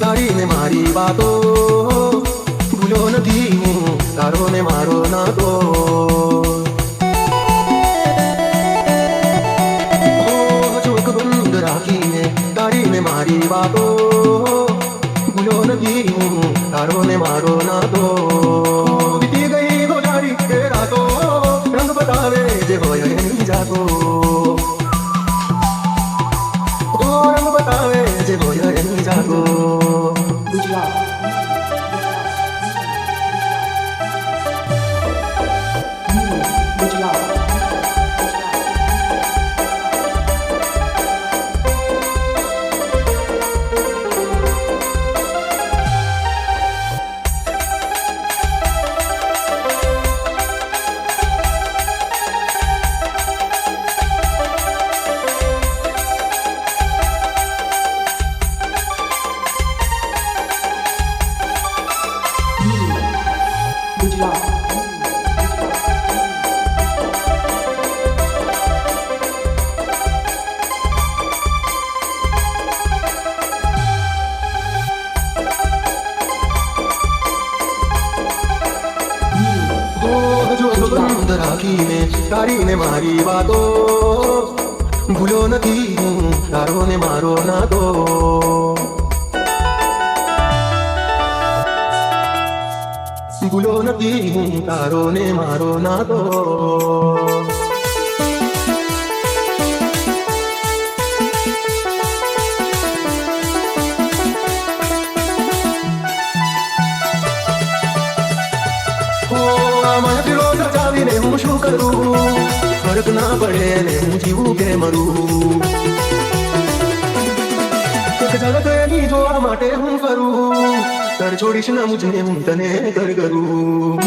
ગાડીને મારી વાતો ભૂલ્યો નથી હું તારો ને મારો નાતો. ચોક બંધ રાખીને ગાડીને મારી વાતો ભૂલ્યો નથી હું તારો ને મારો નાતો. વીતી ગઈ ગોજારી એ રાતો રંગ બતાવે જે હોય એની જાતો. રંગ બતાવે જે હોય એની જાતો. બંધ રાખીને તારીને મારી વાતો ભૂલ્યો નથી હું તારો ને મારો નાતો. ભૂલ્યો નથી હું તારો ને મારો નાતો. ને હું શું કરું ફરક ના પડે ને હું જીવું કે મરું. એક ઝલક એની જોવા માટે હું ફરું કર છોડીશ ના મુજને હું તને કર કરું.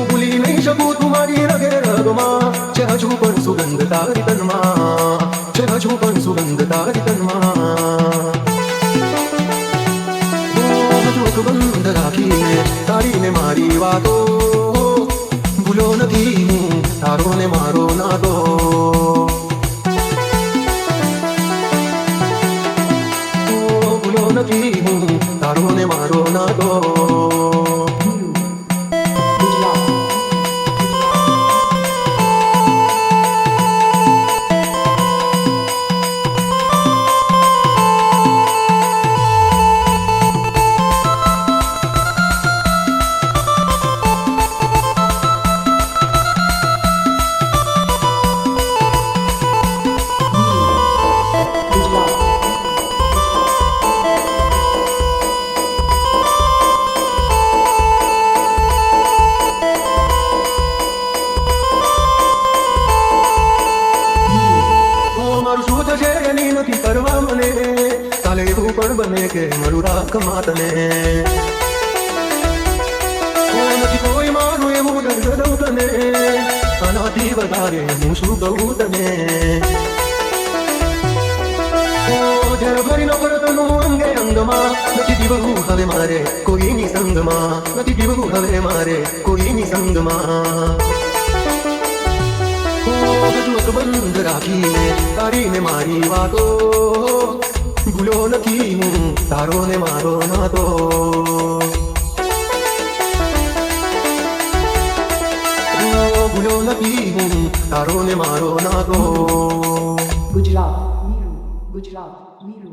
ભૂલી નહીં શકું તું મારી રગે રગમાં છે હજુ પણ સુગંધ તારી તનમાં છે હજુ પણ સુગંધ તારી તનમાં. બંધ રાખીને તારીને મારી વાતો ભૂલ્યો નથી હું તારો ને મારો નાતો. ભૂલ્યો નથી હું તારો ને મારો નાતો. નથી કરવા મને કાલે એવું પણ બને કે મારું રાખમાં તને નથી કોઈ મારું એવું દર્દ દઉં તને આનાથી વધારે હું શું કહું તને. જ્યારે ભરી નો કરતનું અંગે અંગમાં નથી દીવવું હવે મારે કોઈની સંગમાં નથી દીવવું હવે મારે કોઈની સંગમાં. બંધ રાખીને તારીને મારી વાતો ભૂલ્યો નથી હું તારો ને મારો નાતો. ભૂલ્યો નથી હું તારો ને મારો નાતો. ગુજરાત વીરુ ગુજરાત વીરુ.